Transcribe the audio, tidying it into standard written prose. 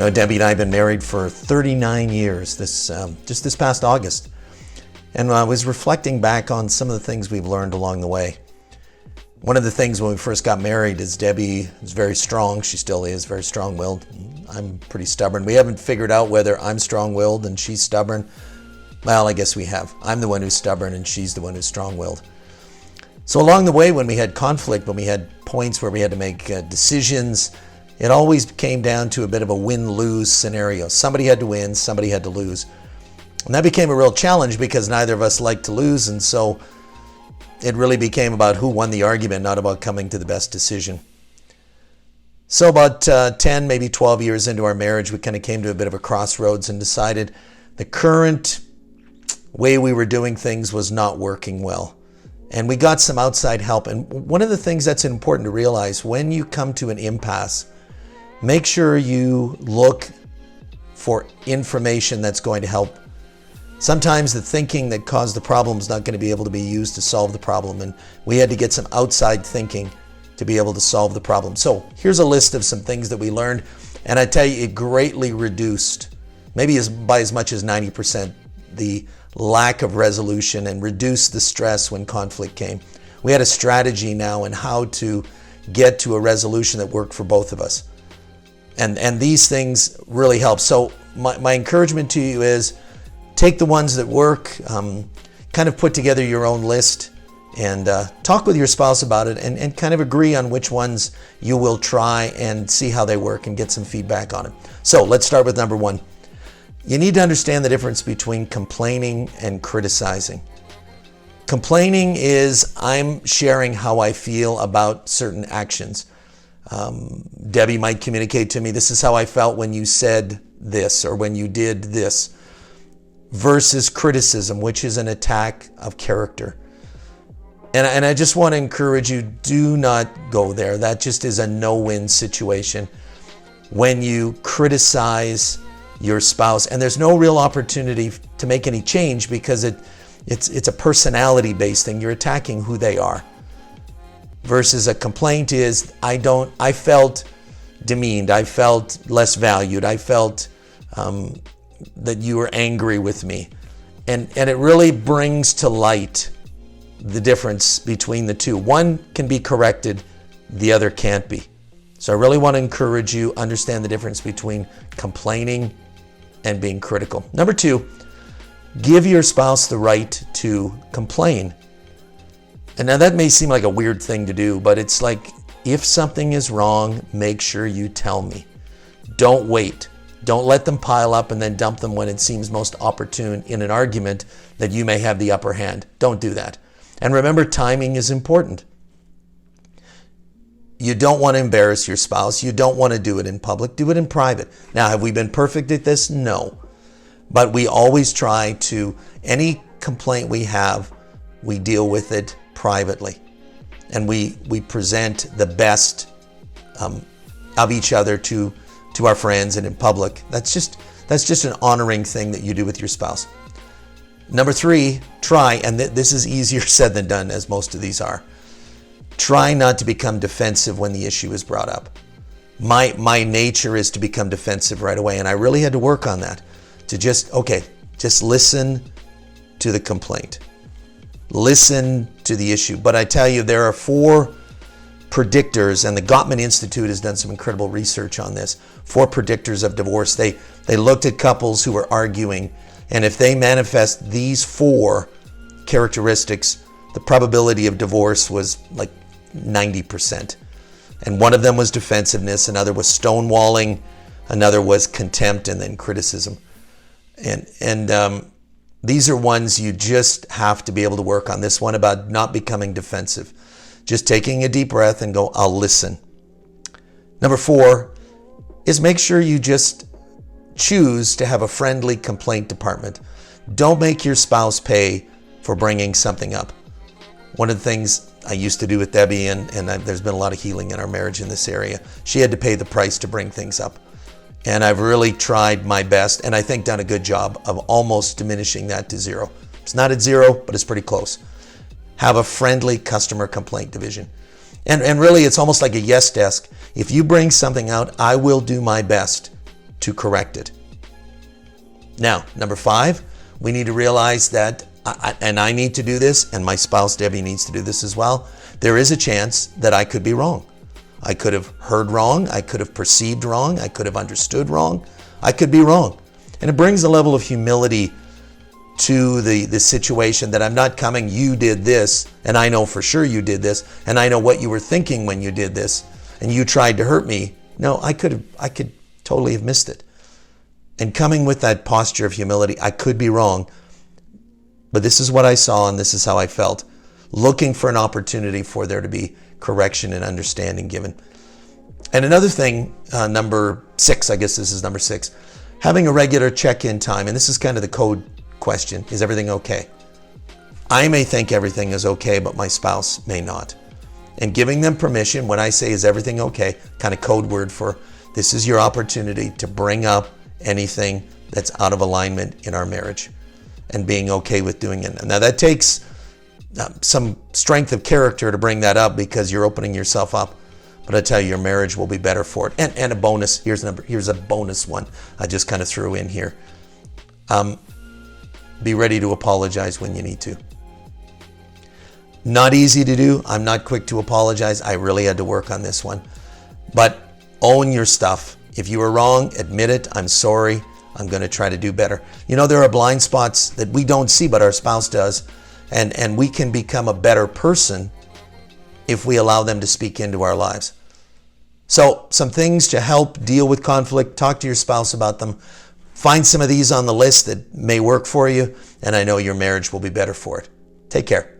Debbie and I have been married for 39 years, just this past August. And I was reflecting back on some of the things we've learned along the way. One of the things when we first got married is Debbie is very strong. She still is very strong-willed. I'm pretty stubborn. We haven't figured out whether I'm strong-willed and she's stubborn. Well, I guess we have. I'm the one who's stubborn and she's the one who's strong-willed. So along the way, when we had conflict, when we had points where we had to make decisions, it always came down to a bit of a win-lose scenario. Somebody had to win, somebody had to lose. And that became a real challenge because neither of us liked to lose, and so it really became about who won the argument, not about coming to the best decision. So about 10, maybe 12 years into our marriage, we kind of came to a bit of a crossroads and decided the current way we were doing things was not working well. And we got some outside help. And one of the things that's important to realize when you come to an impasse, make sure you look for information that's going to help. Sometimes the thinking that caused the problem is not going to be able to be used to solve the problem, and we had to get some outside thinking to be able to solve the problem. So here's a list of some things that we learned, and I tell you, it greatly reduced, maybe by as much as 90%, the lack of resolution and reduced the stress when conflict came. We had a strategy now in how to get to a resolution that worked for both of us. And these things really help. So my encouragement to you is take the ones that work, kind of put together your own list and talk with your spouse about it and kind of agree on which ones you will try and see how they work and get some feedback on it. So let's start with number one. You need to understand the difference between complaining and criticizing. Complaining is I'm sharing how I feel about certain actions. Debbie might communicate to me, this is how I felt when you said this or when you did this. Versus criticism, which is an attack of character. And I just want to encourage you, do not go there. That just is a no-win situation when you criticize your spouse. And there's no real opportunity to make any change because it's a personality-based thing. You're attacking who they are. Versus a complaint is, I felt demeaned. I felt less valued. I felt that you were angry with me. And it really brings to light the difference between the two. One can be corrected, the other can't be. So I really want to encourage you, understand the difference between complaining and being critical. Number two, give your spouse the right to complain. And now that may seem like a weird thing to do, but it's like, if something is wrong, make sure you tell me. Don't wait. Don't let them pile up and then dump them when it seems most opportune in an argument that you may have the upper hand. Don't do that. And remember, timing is important. You don't want to embarrass your spouse. You don't want to do it in public. Do it in private. Now, have we been perfect at this? No. But we always try to, any complaint we have, we deal with it privately. And we present the best of each other to our friends and in public. That's just an honoring thing that you do with your spouse. Number three, try, and this is easier said than done, as most of these are. Try not to become defensive when the issue is brought up. My nature is to become defensive right away, and I really had to work on that. To just listen to the complaint. Listen to the issue. But I tell you, there are 4 predictors, and the Gottman Institute has done some incredible research on this. 4 predictors of divorce. They looked at couples who were arguing, and if they manifest these 4 characteristics, the probability of divorce was like 90%. And one of them was defensiveness, another was stonewalling, another was contempt, and then criticism. And these are ones you just have to be able to work on. This one about not becoming defensive. Just taking a deep breath and go, I'll listen. Number 4 is make sure you just choose to have a friendly complaint department. Don't make your spouse pay for bringing something up. One of the things I used to do with Debbie, and there's been a lot of healing in our marriage in this area, she had to pay the price to bring things up. And I've really tried my best, and I think done a good job of almost diminishing that to 0. It's not at 0, but it's pretty close. Have a friendly customer complaint division. And really, it's almost like a yes desk. If you bring something out, I will do my best to correct it. Now, number 5, we need to realize that, and I need to do this, and my spouse Debbie needs to do this as well, there is a chance that I could be wrong. I could have heard wrong, I could have perceived wrong, I could have understood wrong, I could be wrong. And it brings a level of humility to the situation that I'm not coming, you did this, and I know for sure you did this, and I know what you were thinking when you did this, and you tried to hurt me. No, I could totally have missed it. And coming with that posture of humility, I could be wrong, but this is what I saw and this is how I felt. Looking for an opportunity for there to be correction and understanding given. And another thing, number 6, I guess this is number 6, having a regular check-in time, and this is kind of the code question, is everything okay? I may think everything is okay, but my spouse may not. And giving them permission, when I say is everything okay, kind of code word for this is your opportunity to bring up anything that's out of alignment in our marriage and being okay with doing it. Now that takes some strength of character to bring that up because you're opening yourself up. But I tell you, your marriage will be better for it. And a bonus, here's a bonus one I just kind of threw in here. Be ready to apologize when you need to. Not easy to do. I'm not quick to apologize. I really had to work on this one. But own your stuff. If you were wrong, admit it. I'm sorry. I'm going to try to do better. You know, there are blind spots that we don't see, but our spouse does. And we can become a better person if we allow them to speak into our lives. So some things to help deal with conflict. Talk to your spouse about them. Find some of these on the list that may work for you, and I know your marriage will be better for it. Take care.